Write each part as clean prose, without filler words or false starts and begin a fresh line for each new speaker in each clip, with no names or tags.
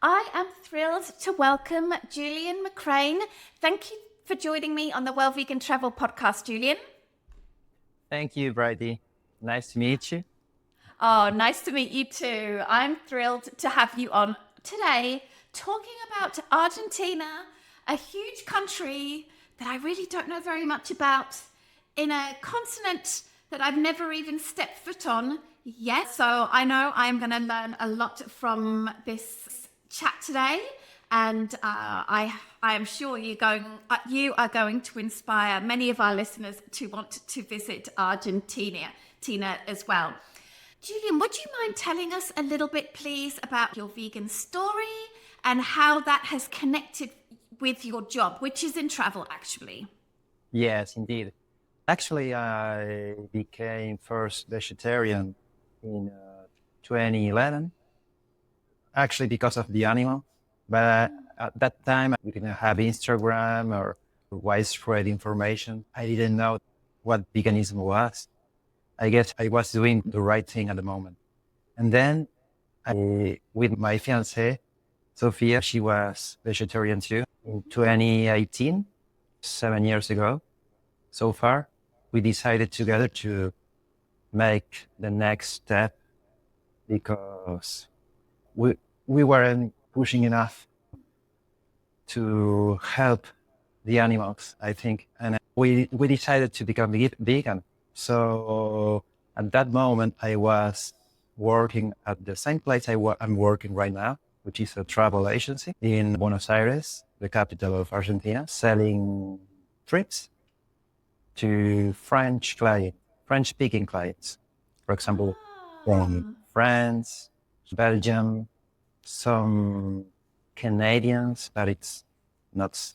I am thrilled to welcome Julian Macraigne. Thank you for joining me on the Well Vegan Travel podcast, Julian.
Thank you, Brady. Nice to meet you.
Oh, nice to meet you too. I'm thrilled to have you on today talking about Argentina, a huge country that I really don't know very much about, in a continent that I've never even stepped foot on yet. So I know I'm going to learn a lot from this chat today. And I am sure you are going to inspire many of our listeners to want to visit Argentina as well. Julian, would you mind telling us a little bit, please, about your vegan story and how that has connected with your job, which is in travel, actually?
Yes, indeed. Actually, I became first vegetarian in 2011, actually because of the animal. But at that time, we didn't have Instagram or widespread information. I didn't know what veganism was. I guess I was doing the right thing at the moment. And then with my fiancée, Sophia, she was vegetarian too. In 2018, 7 years ago, so far, we decided together to make the next step because we weren't pushing enough to help the animals, I think. And we decided to become vegan. So at that moment, I was working at the same place I'm working right now, which is a travel agency in Buenos Aires, the capital of Argentina, selling trips to French-speaking clients. For example, from France, Belgium, some Canadians, but it's not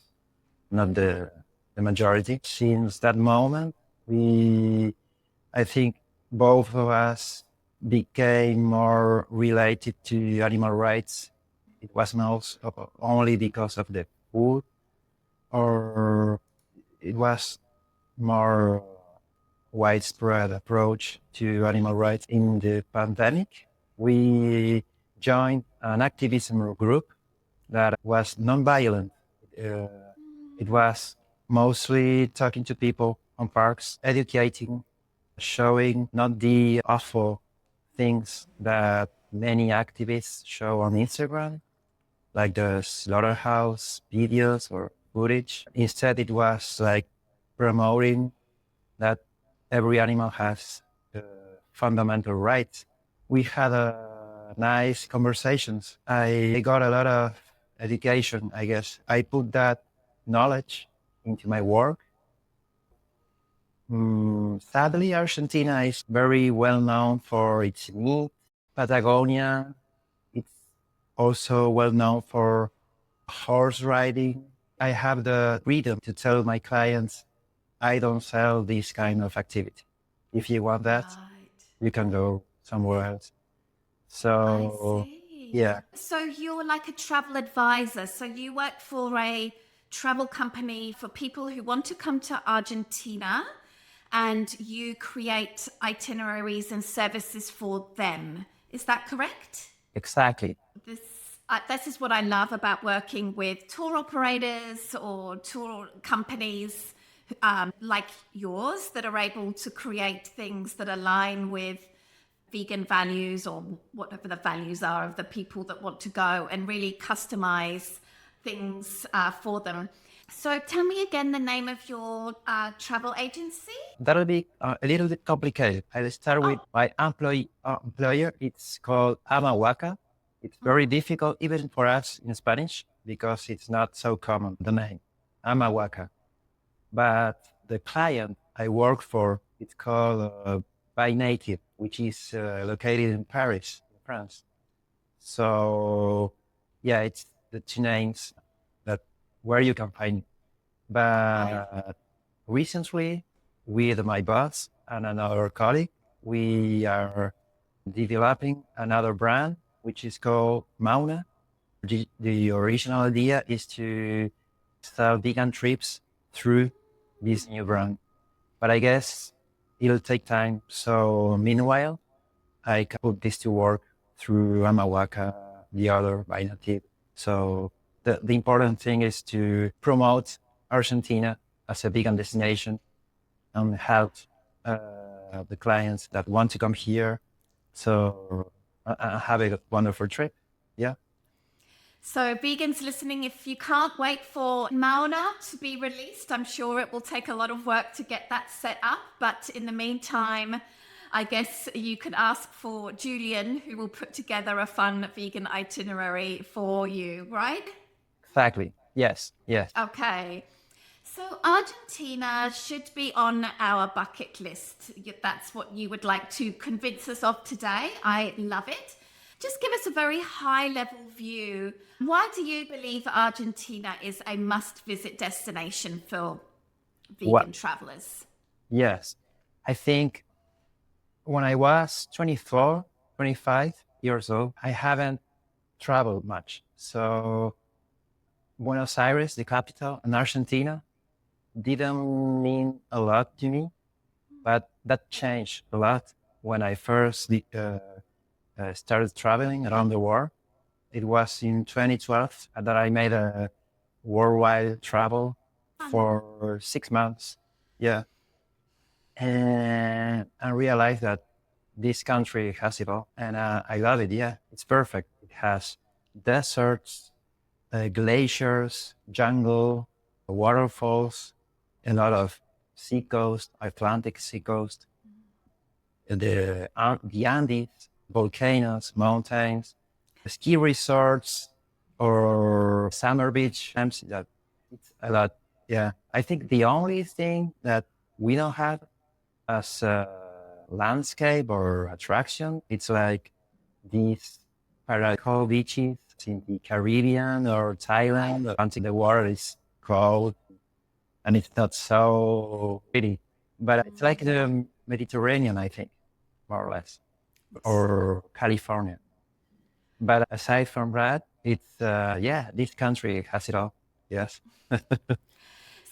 the majority. Since that moment, I think both of us became more related to animal rights. It wasn't also only because of the food, or it was more widespread approach to animal rights. In the pandemic, we joined an activism group that was non-violent. It was mostly talking to people on parks, educating, showing not the awful things that many activists show on Instagram, like the slaughterhouse videos or footage. Instead, it was like promoting that every animal has fundamental rights. We had nice conversations. I got a lot of education, I guess. I put that knowledge into my work. Sadly, Argentina is very well known for its meat. Patagonia, it's also well known for horse riding. I have the freedom to tell my clients, I don't sell this kind of activity. If you want that, you can go somewhere else. So,
I see.
yeah.
So you're like a travel advisor. So you work for a travel company for people who want to come to Argentina, and you create itineraries and services for them. Is that correct?
Exactly.
This is what I love about working with tour operators or tour companies like yours that are able to create things that align with vegan values or whatever the values are of the people that want to go, and really customize things for them. So tell me again the name of your travel agency.
That'll be a little bit complicated. I'll start with my employer. It's called Amahuaca. It's very difficult, even for us in Spanish, because it's not so common, the name, Amahuaca. But the client I work for, it's called By Native, which is located in Paris, in France. So, yeah, it's the two names that where you can find it. But recently, with my boss and another colleague, we are developing another brand, which is called Mauna. The original idea is to sell vegan trips through this new brand. But I guess it'll take time. So meanwhile, I can put this to work through Amahuaca, the other by Native. So the important thing is to promote Argentina as a vegan destination and help the clients that want to come here. So have a wonderful trip. Yeah.
So, vegans listening, if you can't wait for Mauna to be released, I'm sure it will take a lot of work to get that set up. But in the meantime, I guess you can ask for Julian, who will put together a fun vegan itinerary for you, right?
Exactly. Yes. Yes.
Okay. So, Argentina should be on our bucket list. That's what you would like to convince us of today. I love it. Just give us a very high level view. Why do you believe Argentina is a must visit destination for
What?
vegan travelers?
Yes. I think when I was 24, 25 years old, I haven't traveled much. So Buenos Aires, the capital, and Argentina didn't mean a lot to me, but that changed a lot when I first started traveling around the world. It was in 2012 that I made a worldwide travel for 6 months. Yeah. And I realized that this country has it all. And I love it. Yeah, it's perfect. It has deserts, glaciers, jungle, waterfalls, a lot of seacoast, Atlantic seacoast, the Andes, volcanoes, mountains, ski resorts, or summer beach camps. That it's a lot. Yeah, I think the only thing that we don't have as a landscape or attraction, it's like these paradisal beaches in the Caribbean or Thailand until the water is cold and it's not so pretty. But it's like the Mediterranean, I think, more or less, or California. But aside from that, it's, yeah, this country has it all. Yes.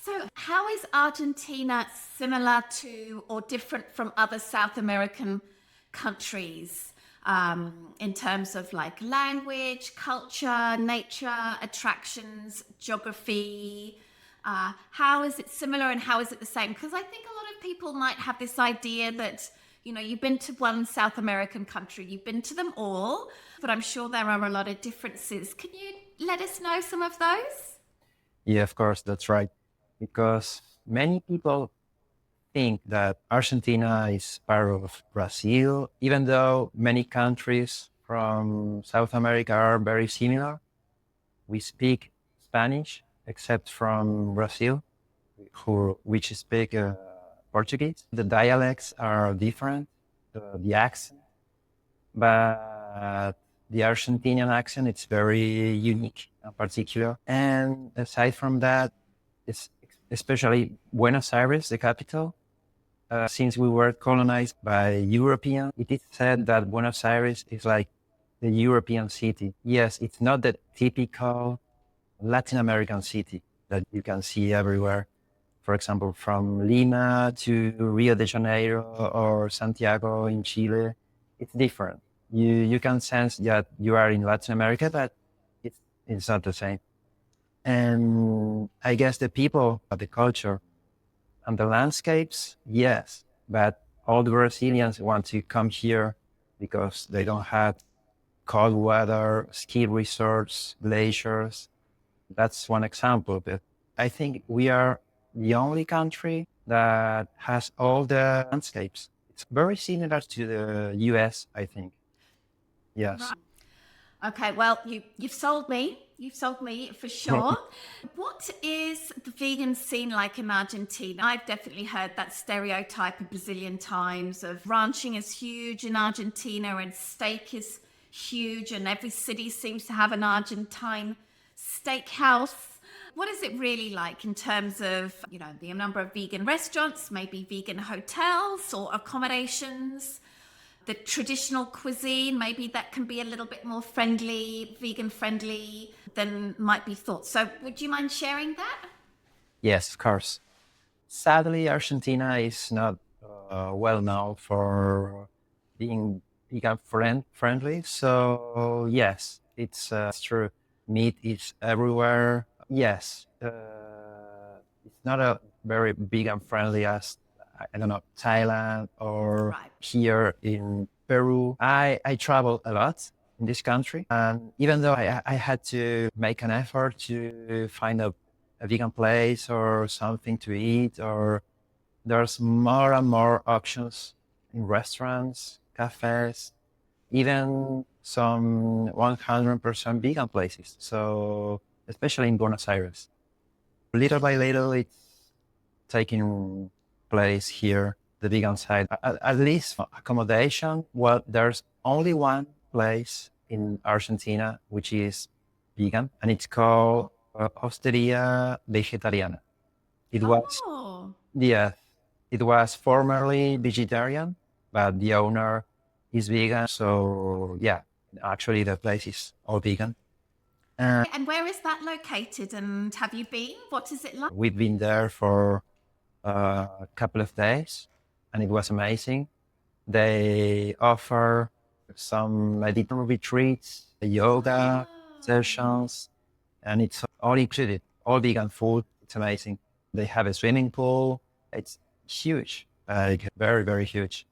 So, how is Argentina similar to or different from other South American countries in terms of like language, culture, nature, attractions, geography? How is it similar and how is it the same? Because I think a lot of people might have this idea that, you know, you've been to one South American country, you've been to them all, but I'm sure there are a lot of differences. Can you let us know some of those?
Yeah, of course, that's right. Because many people think that Argentina is part of Brazil, even though many countries from South America are very similar. We speak Spanish, except from Brazil, which speak Portuguese. The dialects are different, the accent, but the Argentinian accent, it's very unique and particular. And aside from that, it's especially Buenos Aires, the capital. Since we were colonized by Europeans, it is said that Buenos Aires is like the European city. Yes, it's not the typical Latin American city that you can see everywhere. For example, from Lima to Rio de Janeiro or Santiago in Chile, it's different. You can sense that you are in Latin America, but it's not the same. And I guess the people, the culture, and the landscapes, yes, but all the Brazilians want to come here because they don't have cold weather, ski resorts, glaciers. That's one example. But I think we are the only country that has all the landscapes. It's very similar to the US, I think. Yes.
Right. Okay, well, you've sold me. You've sold me for sure. What is the vegan scene like in Argentina? I've definitely heard that stereotype of Brazilian times of ranching is huge in Argentina and steak is huge, and every city seems to have an Argentine steakhouse. What is it really like in terms of, you know, the number of vegan restaurants, maybe vegan hotels or accommodations? The traditional cuisine, maybe that can be a little bit more friendly, vegan friendly than might be thought. So would you mind sharing that?
Yes, of course. Sadly, Argentina is not well known for being vegan friendly. So yes, it's true. Meat is everywhere. Yes, it's not a very vegan friendly as I don't know Thailand or
Right.
here in Peru. I travel a lot in this country, and even though I had to make an effort to find a vegan place or something to eat, or there's more and more options in restaurants, cafes, even some 100% vegan places. So, especially in Buenos Aires, little by little, it's taking place here, the vegan side. At least accommodation. Well, there's only one place in Argentina which is vegan, and it's called Hosteria Vegetariana. It was,
Oh,
yeah, it was formerly vegetarian, but the owner is vegan. So yeah, actually the place is all vegan. And
and where is that located? And have you been? What is it like?
we've been there for a couple of days, and it was amazing. They offer some meditation retreats, yoga sessions, and it's all included, all vegan food. It's amazing. They have a swimming pool. It's huge, like very, very huge.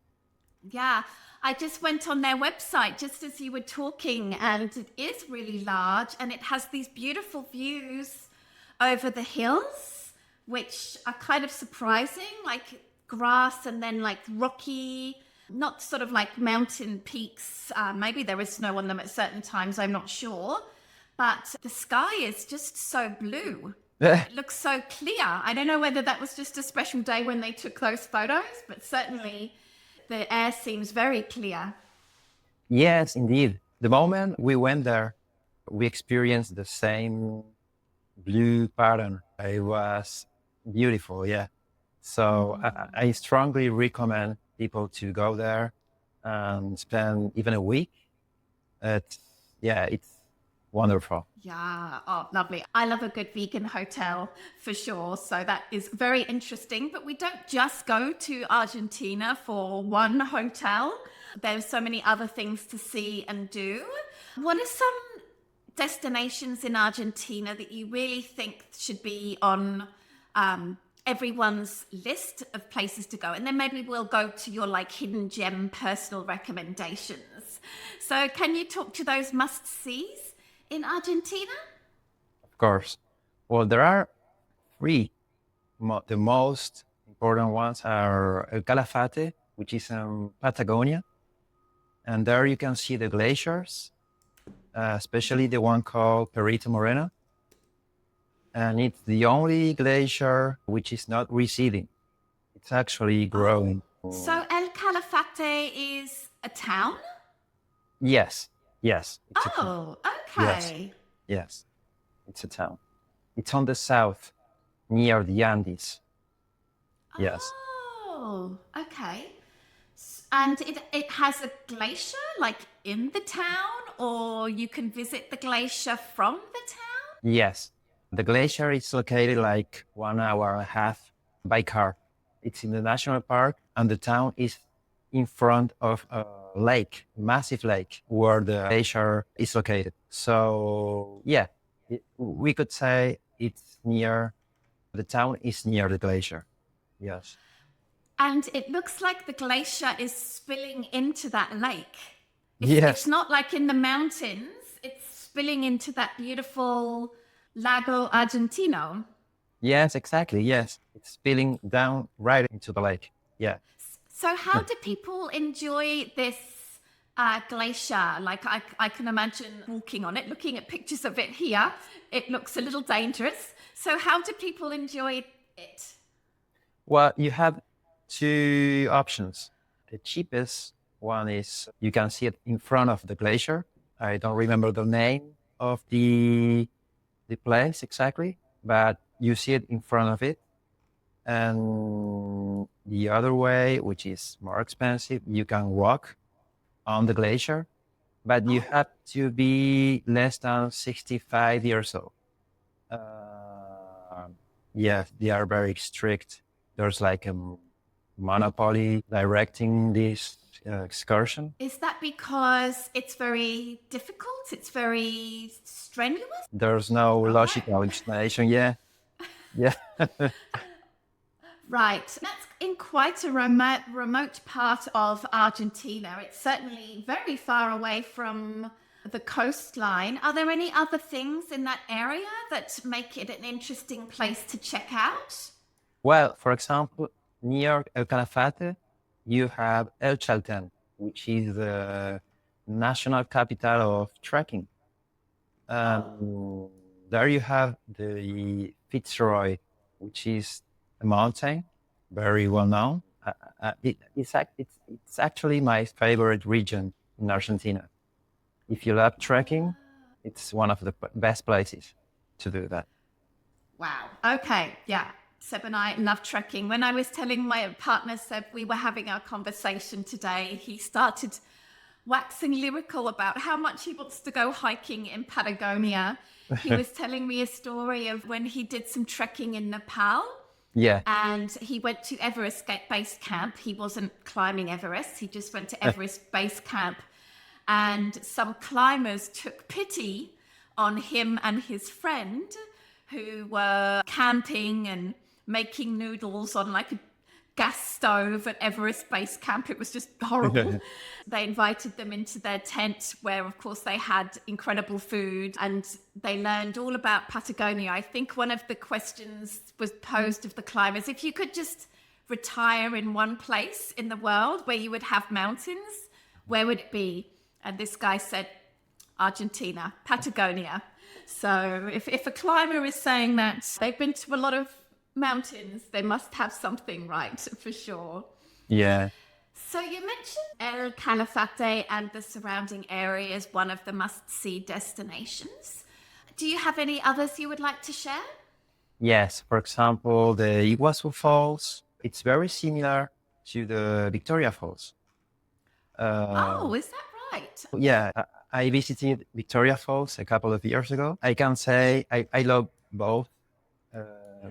Yeah, I just went on their website just as you were talking, and it is really large and it has these beautiful views over the hills, which are kind of surprising, like grass and then like rocky, not sort of like mountain peaks. Maybe there is snow on them at certain times, I'm not sure. But the sky is just so blue. It looks so clear. I don't know whether that was just a special day when they took those photos, but certainly the air seems very clear.
Yes, indeed. The moment we went there, we experienced the same blue pattern. It was beautiful. Yeah. So I strongly recommend people to go there and spend even a week. It's, yeah, it's wonderful.
Yeah, oh, lovely. I love a good vegan hotel for sure. So that is very interesting. But we don't just go to Argentina for one hotel, there's so many other things to see and do. What are some destinations in Argentina that you really think should be on everyone's list of places to go? And then maybe we'll go to your like hidden gem personal recommendations. So, can you talk to those must sees in Argentina?
Of course. Well, there are three. The most important ones are El Calafate, which is in Patagonia. And there you can see the glaciers, especially the one called Perito Moreno. And it's the only glacier which is not receding. It's actually growing.
So El Calafate is a town?
Yes, yes, it's a town.
Oh,
Yes,
okay.
yes, it's a town. It's on the south, near the Andes. Yes.
Oh, okay. And it has a glacier like in the town, or you can visit the glacier from the town?
Yes. The glacier is located like 1 hour and a half by car. It's in the national park, and the town is in front of a lake, massive lake, where the glacier is located. So, yeah, we could say it's near, the town is near the glacier. Yes.
And it looks like the glacier is spilling into that lake. It's
Yes.
not like in the mountains, it's spilling into that beautiful Lago Argentino.
Yes, exactly. Yes. It's spilling down right into the lake. Yeah.
So, how do people enjoy this glacier? Like, I can imagine walking on it, looking at pictures of it here. It looks a little dangerous. So, how do people enjoy it?
Well, you have two options. The cheapest one is you can see it in front of the glacier. I don't remember the name of the place exactly, but you see it in front of it. And the other way, which is more expensive, you can walk on the glacier, but you have to be less than 65 years old. Yeah, they are very strict. There's like a monopoly directing this excursion.
Is that because it's very difficult? It's very strenuous?
There's no
Right.
logical explanation. Yeah, yeah,
Right. That's in quite a remote part of Argentina. It's certainly very far away from the coastline. Are there any other things in that area that make it an interesting place to check out?
Well, for example, near El Calafate, you have El Chaltén, which is the national capital of trekking.
Oh,
Um, there you have the Fitzroy, which is a mountain, very well known. It's actually my favorite region in Argentina. If you love trekking, it's one of the best places to do that.
wow. Okay. Yeah. Seb and I love trekking. When I was telling my partner, Seb, we were having our conversation today, he started waxing lyrical about how much he wants to go hiking in Patagonia. He was telling me a story of when he did some trekking in Nepal
Yeah.
and he went to Everest Base Camp. He wasn't climbing Everest, he just went to Everest Base Camp. And some climbers took pity on him and his friend who were camping and making noodles on like a gas stove at Everest Base Camp. It was just horrible. They invited them into their tent where, of course, they had incredible food and they learned all about Patagonia. I think one of the questions was posed of the climbers, if you could just retire in one place in the world where you would have mountains, where would it be? And this guy said, Argentina, Patagonia. So if a climber is saying that they've been to a lot of mountains, they must have something right for sure.
Yeah.
So you mentioned El Calafate and the surrounding area as one of the must-see destinations. Do you have any others you would like to share?
Yes. For example, the Iguazu Falls, it's very similar to the Victoria Falls.
Oh, is that right?
Yeah, I visited Victoria Falls a couple of years ago. I can say I love both.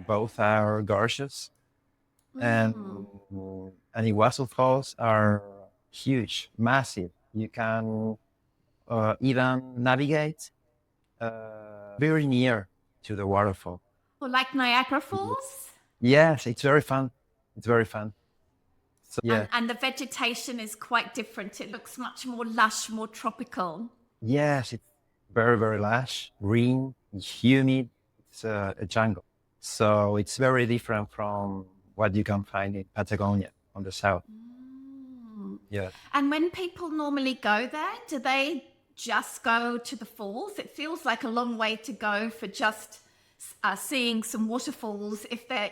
Both are gorgeous, and
Mm.
and Iguazu Falls are huge, massive. You can even navigate very near to the waterfall.
Or like Niagara Falls?
Yes, it's very fun. It's very fun. So, yeah.
And the vegetation is quite different. It looks much more lush, more tropical.
Yes, it's very, very lush, green, humid. It's a jungle. So it's very different from what you can find in Patagonia on the south.
Mm.
Yeah.
And when people normally go there, do they just go to the falls? It feels like a long way to go for just seeing some waterfalls,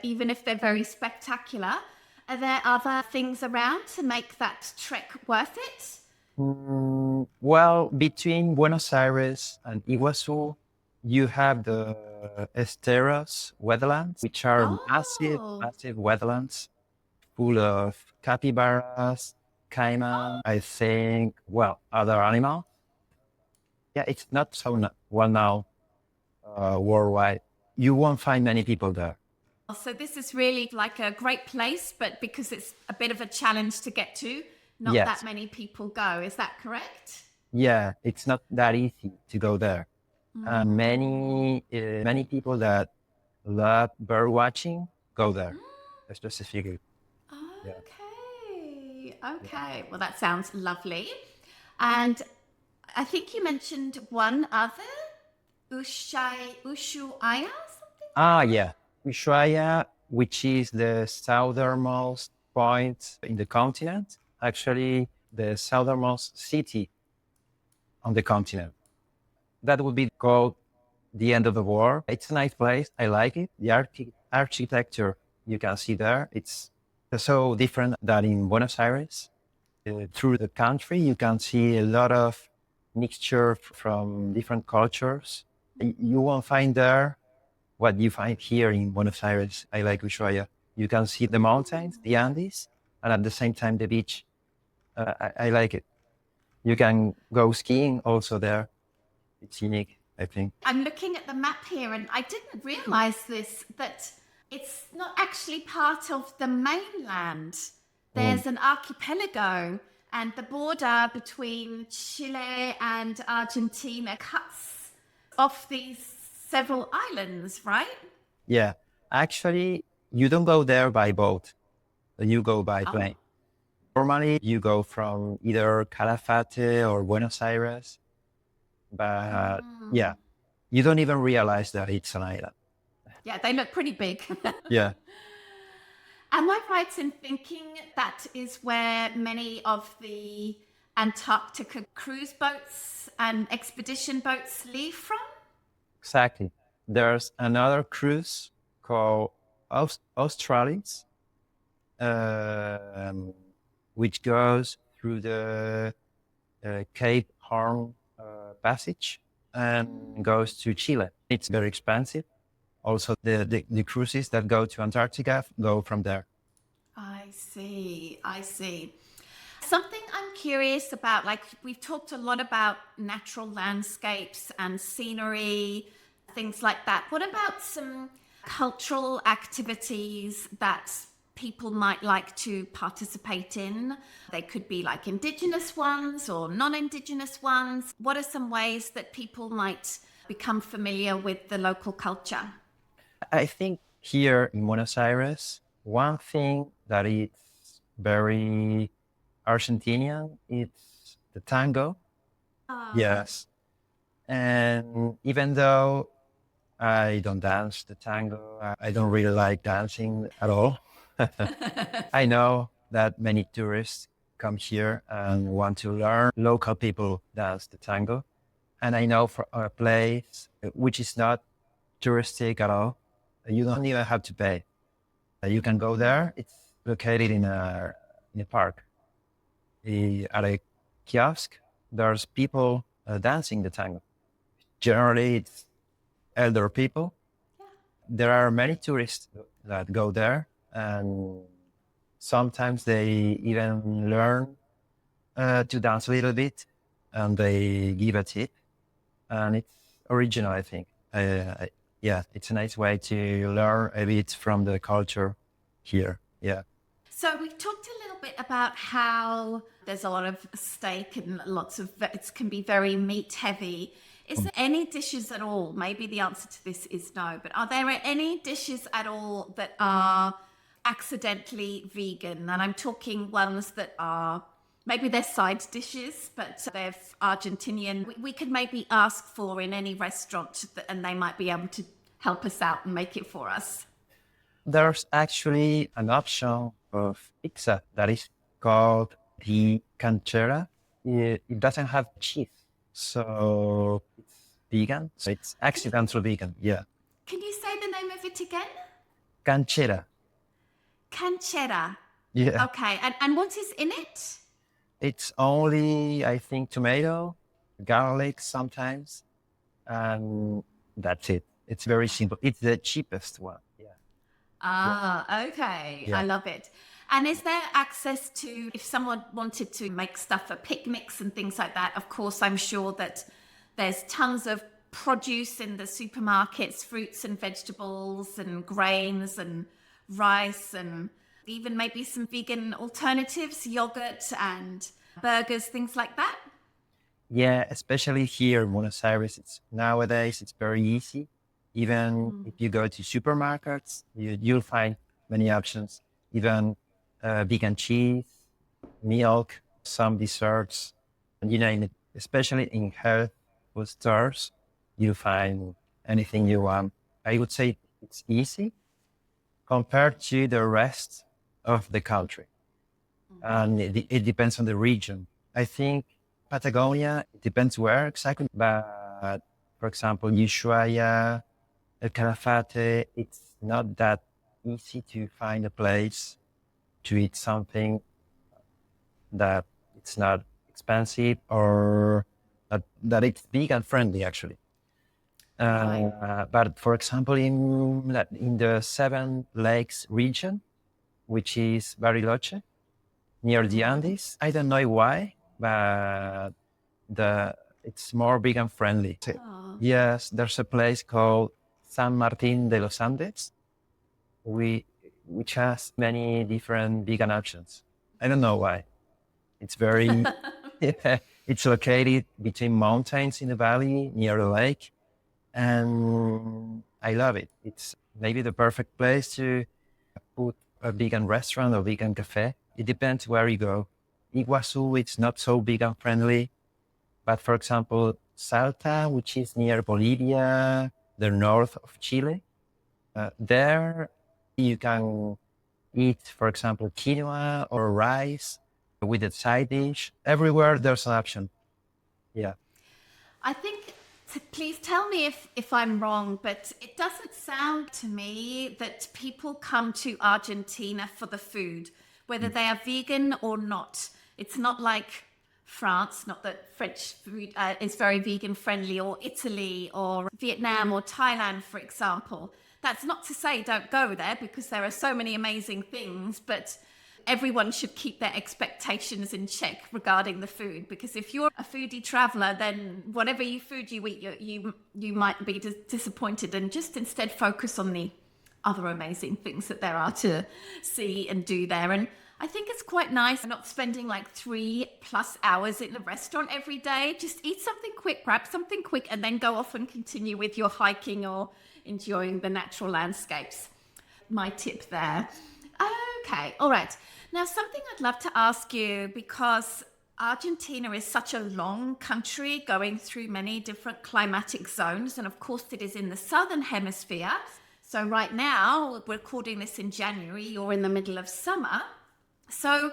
even if they're very spectacular. Are there other things around to make that trek worth it?
Well, between Buenos Aires and Iguazu, you have the Esteros wetlands, which are massive,
Oh,
massive wetlands full of capybaras, caiman, I think, well, other animals. Yeah, it's not so well known worldwide. You won't find many people there.
so this is really like a great place, but because it's a bit of a challenge to get to, not that
Yes.
many people go. Is that correct?
Yeah, it's not that easy to go there. Many people that love bird watching go there specifically. Yeah.
Okay. Okay. Well, that sounds lovely. And I think you mentioned one other, Ushuaia, something?
Ah, yeah. Ushuaia, which is the southernmost point in the continent, actually the southernmost city on the continent. That would be called the end of the world. It's a nice place. I like it. The architecture you can see there, it's so different than in Buenos Aires. Through the country, you can see a lot of mixture from different cultures. You won't find there what you find here in Buenos Aires. I like Ushuaia. You can see the mountains, the Andes, and at the same time the beach. I like it. You can go skiing also there. It's unique, I think.
I'm looking at the map here and I didn't realize this, that it's not actually part of the mainland. There's an archipelago And the border between Chile and Argentina cuts off these several islands, right?
Yeah. Actually, you don't go there by boat. You go by
Oh.
plane. Normally, you go from either Calafate or Buenos Aires, but yeah, you don't even realize that it's an island.
Yeah, they look pretty big.
Yeah,
Am I right in thinking that is where many of the Antarctica cruise boats and expedition boats leave from?
exactly. There's another cruise called Australis, um, which goes through the Cape Horn Passage and goes to Chile. It's very expensive. Also, the cruises that go to Antarctica go from there.
I see. I see. Something I'm curious about, like we've talked a lot about natural landscapes and scenery, things like that. What about some cultural activities that people might like to participate in? They could be like indigenous ones or non-indigenous ones. What are some ways that people might become familiar with the local culture?
I think here in Buenos Aires, one thing that is very Argentinian is the tango. Yes. And even though I don't dance the tango, I don't really like dancing at all. I know that many tourists come here and want to learn local people dance the tango. And I know for a place which is not touristic at all, you don't even have to pay. You can go there. It's located in a park. At a kiosk, there's people dancing the tango. Generally, it's elder people. There are many tourists that go there, and sometimes they even learn to dance a little bit, and they give a tip, and it's original, I think. Yeah, it's a nice way to learn a bit from the culture here. Yeah.
So we talked a little bit about how there's a lot of steak and lots of it can be very meat heavy. Is there any dishes at all? Maybe the answer to this is no, but are there any dishes at all that are accidentally vegan? And I'm talking ones that are maybe they're side dishes, but they're Argentinian. We could maybe ask for in any restaurant and they might be able to help us out and make it for us.
There's actually an option of pizza that is called the canchera. It doesn't have cheese, so it's vegan. So it's accidental vegan. Yeah.
Can you say the name of it again?
Canchera.
Canchera.
Yeah.
Okay. And what is in it?
It's only, I think, tomato, garlic sometimes, and that's it. It's very simple. It's the cheapest one. Yeah.
Ah, okay.
Yeah.
I love it. And is there access to, if someone wanted to make stuff for picnics and things like that? Of course, I'm sure that there's tons of produce in the supermarkets, fruits and vegetables and grains and rice and even maybe some vegan alternatives, yogurt and burgers, things like that.
Yeah, especially here in Buenos Aires, nowadays it's very easy. Even if you go to supermarkets, you'll find many options. Even vegan cheese, milk, some desserts, and you name it. Especially in health food stores, you find anything you want. I would say it's easy compared to the rest of the country. And it depends on the region. I think Patagonia, it depends where exactly, but for example, Ushuaia, El Calafate, it's not that easy to find a place to eat something that it's not expensive or that it's vegan friendly, actually. But for example, in the Seven Lakes region, which is Bariloche, near the Andes, I don't know why, but it's more vegan friendly. Yes, there's a place called San Martin de los Andes, which has many different vegan options. I don't know why. It's very, it's located between mountains in the valley near the lake. And I love it. It's maybe the perfect place to put a vegan restaurant or vegan cafe. It depends where you go. Iguazu, it's not so vegan friendly. But for example, Salta, which is near Bolivia, the north of Chile, there you can eat, for example, quinoa or rice with a side dish. Everywhere there's an option. Yeah.
I think, please tell me if I'm wrong, but it doesn't sound to me that people come to Argentina for the food, whether they are vegan or not. It's not like France, not that French food is very vegan friendly, or Italy or Vietnam or Thailand, for example. That's not to say don't go there, because there are so many amazing things, but everyone should keep their expectations in check regarding the food, because if you're a foodie traveler, then whatever food you eat, you might be disappointed, and just instead focus on the other amazing things that there are to see and do there. And I think it's quite nice not spending like 3+ hours in the restaurant every day. Just eat something quick, grab something quick, and then go off and continue with your hiking or enjoying the natural landscapes. My tip there. Okay, all right. Now, something I'd love to ask you, because Argentina is such a long country going through many different climatic zones, and of course it is in the southern hemisphere. So right now, we're recording this in January, you're in the middle of summer. So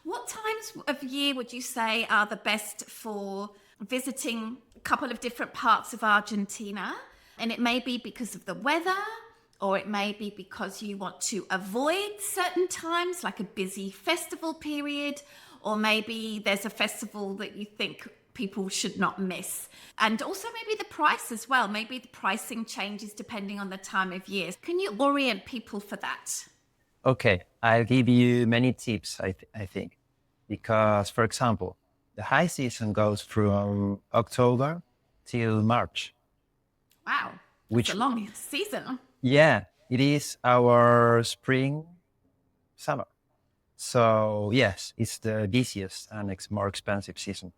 what times of year would you say are the best for visiting a couple of different parts of Argentina? And it may be because of the weather, or it may be because you want to avoid certain times, like a busy festival period, or maybe there's a festival that you think people should not miss. And also maybe the price as well. Maybe the pricing changes depending on the time of year. Can you orient people for that?
Okay, I'll give you many tips, I think. Because, for example, the high season goes from October till March.
Wow, it's a long season.
Yeah, it is our spring, summer. So yes, it's the busiest and it's more expensive season.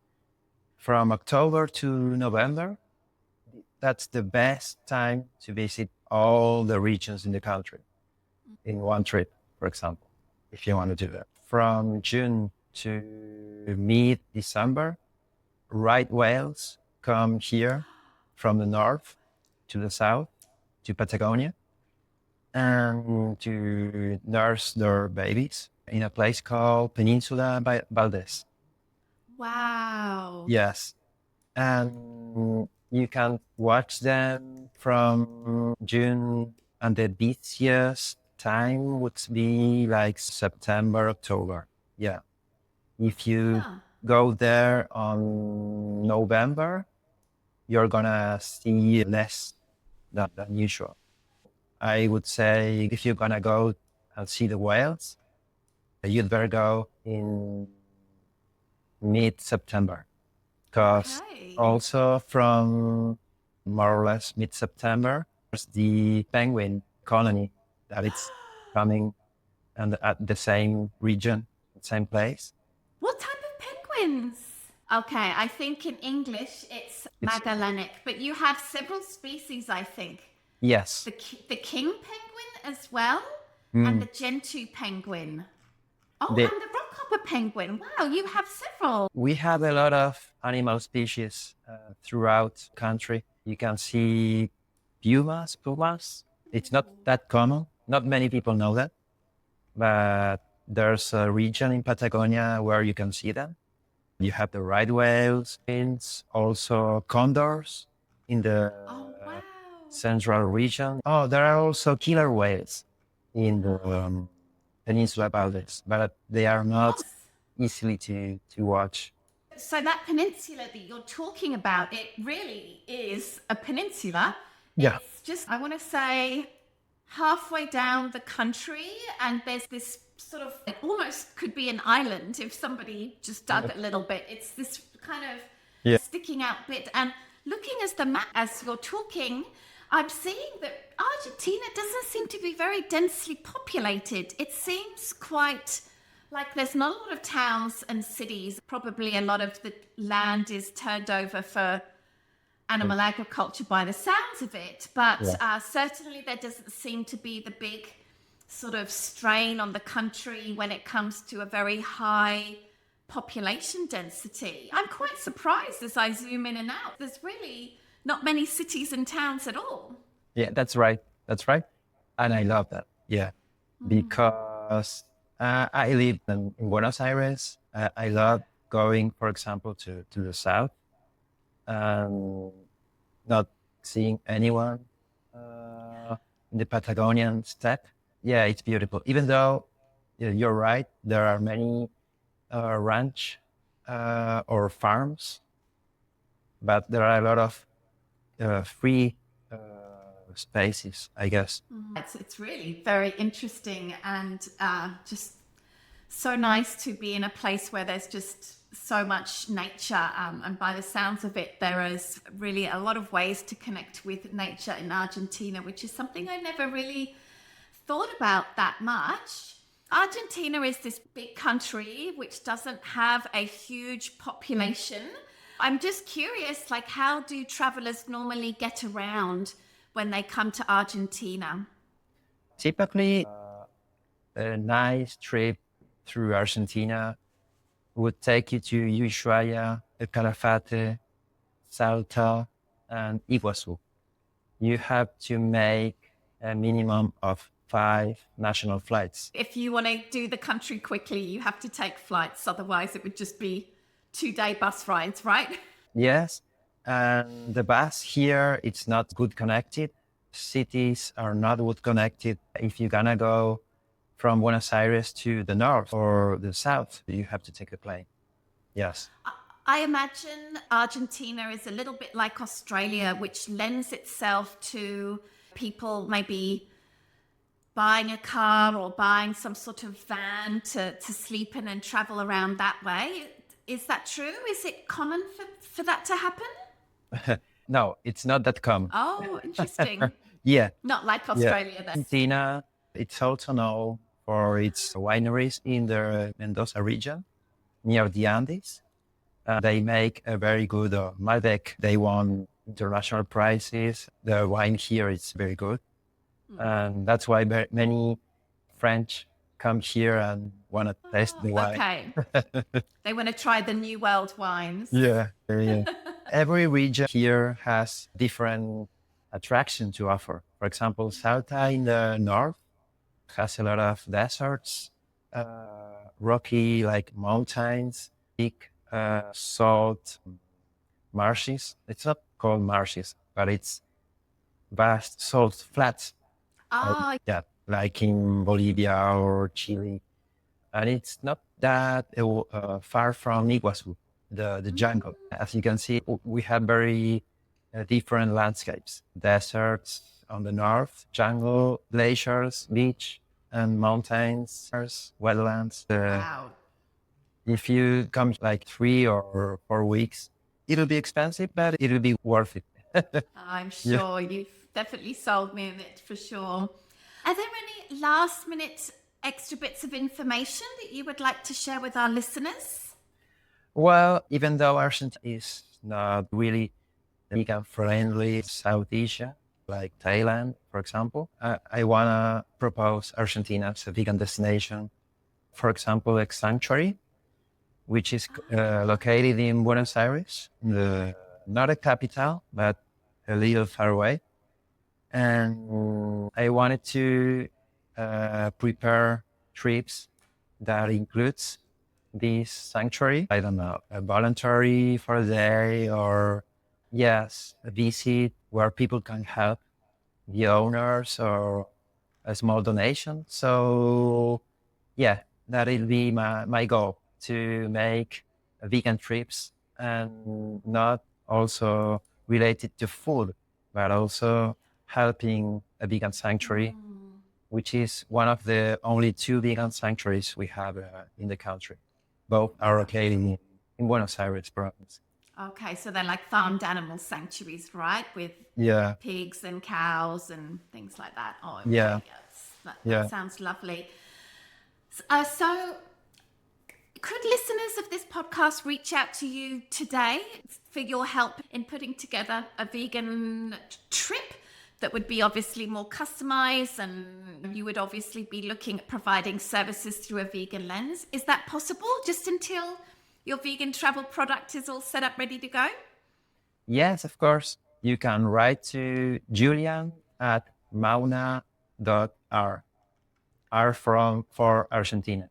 From October to November, that's the best time to visit all the regions in the country in one trip, for example, if you want to do that. From June to mid-December, right whales come here from the north to the south, to Patagonia, and to nurse their babies in a place called Peninsula Valdez.
Wow.
Yes. And you can watch them from June, and the busiest time would be like September, October. Yeah. If you go there on November, you're gonna see less than usual. I would say if you're gonna go and see the whales, you'd better go in mid-September, because also from more or less mid-September, there's the penguin colony that it's coming and at the same region, same place.
What type of penguins? Okay, I think in English it's Magellanic, but you have several species, I think.
Yes.
The king penguin as well, and the gentoo penguin. Oh, and the rockhopper penguin. Wow, you have several.
We have a lot of animal species throughout the country. You can see pumas. It's not that common. Not many people know that. But there's a region in Patagonia where you can see them. You have the right whales, also condors in the central region. Oh, there are also killer whales in the Peninsula Valdez, but they are not easily to watch.
So that peninsula that you're talking about, it really is a peninsula.
Yeah.
It's just, I want to say, halfway down the country, and there's this sort of, it almost could be an island if somebody just dug a little bit. It's this kind of sticking out bit. And looking as the map as you're talking, I'm seeing that Argentina doesn't seem to be very densely populated. It seems quite Like there's not a lot of towns and cities. Probably a lot of the land is turned over for animal agriculture by the sounds of it. But
Yeah.
certainly there doesn't seem to be the big sort of strain on the country when it comes to a very high population density. I'm quite surprised as I zoom in and out. There's really not many cities and towns at all.
Yeah, that's right. That's right. And I love that. Yeah. Because I live in Buenos Aires. I love going, for example, to the south and not seeing anyone in the Patagonian steppe. Yeah, it's beautiful. Even though you're right, there are many ranch or farms, but there are a lot of free spaces, I guess.
It's really very interesting and just so nice to be in a place where there's just so much nature. And by the sounds of it, there is really a lot of ways to connect with nature in Argentina, which is something I never really thought about that much. Argentina is this big country which doesn't have a huge population. I'm just curious, like, how do travelers normally get around when they come to Argentina?
Typically, a nice trip through Argentina would take you to Ushuaia, El Calafate, Salta, and Iguazu. You have to make a minimum of 5 national flights.
If you want to do the country quickly, you have to take flights. Otherwise, it would just be 2-day bus rides, right?
Yes, and the bus here, it's not good connected. Cities are not good connected. If you're gonna go from Buenos Aires to the north or the south, you have to take a plane. Yes.
I imagine Argentina is a little bit like Australia, which lends itself to people maybe buying a car or buying some sort of van to sleep in and travel around that way. Is that true? Is it common for that to happen?
No, it's not that common.
Oh, interesting.
Yeah.
Not like Australia then.
Argentina, it's also known for its wineries in the Mendoza region near the Andes. They make a very good Malbec. They won international prizes. The wine here is very good. And that's why many French come here and want to taste the wine.
Okay. They want to try the New World wines.
Yeah. Every region here has different attraction to offer. For example, Salta in the north has a lot of deserts, rocky like mountains, big salt marshes. It's not called marshes, but it's vast salt flats. Yeah, like in Bolivia or Chile. And it's not that far from Iguazu, the jungle. As you can see, we have very different landscapes. Deserts on the north, jungle, glaciers, beach, and mountains, wetlands.
Wow.
If you come like 3 or 4 weeks, it'll be expensive, but it'll be worth it.
I'm sure you've definitely sold me on it for sure. Are there any last minute extra bits of information that you would like to share with our listeners?
Well, even though Argentina is not really vegan friendly, South Asia, like Thailand, for example, I want to propose Argentina as a vegan destination. For example, a sanctuary, which is located in Buenos Aires, not a capital, but a little far away. And I wanted to prepare trips that includes this sanctuary. I don't know, a voluntary for a day or yes, a visit where people can help the owners or a small donation. So yeah, that'll be my goal, to make vegan trips and not also related to food, but also helping a vegan sanctuary, which is one of the only 2 vegan sanctuaries we have in the country. Both are located in Buenos Aires province.
Okay, so they're like farmed animal sanctuaries, right? With pigs and cows and things like that. Oh,
yeah.
That sounds lovely. So Could listeners of this podcast reach out to you today for your help in putting together a vegan trip that would be obviously more customized, and you would obviously be looking at providing services through a vegan lens? Is that possible just until your vegan travel product is all set up, ready to go?
Yes, of course. You can write to Julian at mauna.r. R for Argentina.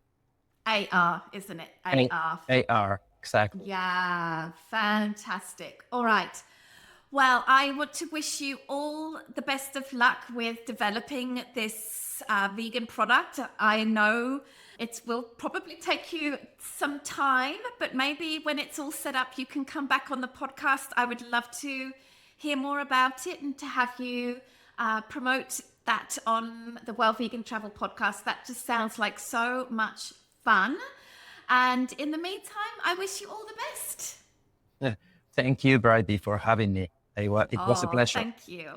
AR, isn't it? AR.
AR, exactly.
Yeah, fantastic. All right. Well, I want to wish you all the best of luck with developing this vegan product. I know it will probably take you some time, but maybe when it's all set up, you can come back on the podcast. I would love to hear more about it and to have you promote that on the Well Vegan Travel podcast. That just sounds like so much fun. And in the meantime, I wish you all the best.
Thank you, Bridie, for having me. It was a pleasure.
Thank you.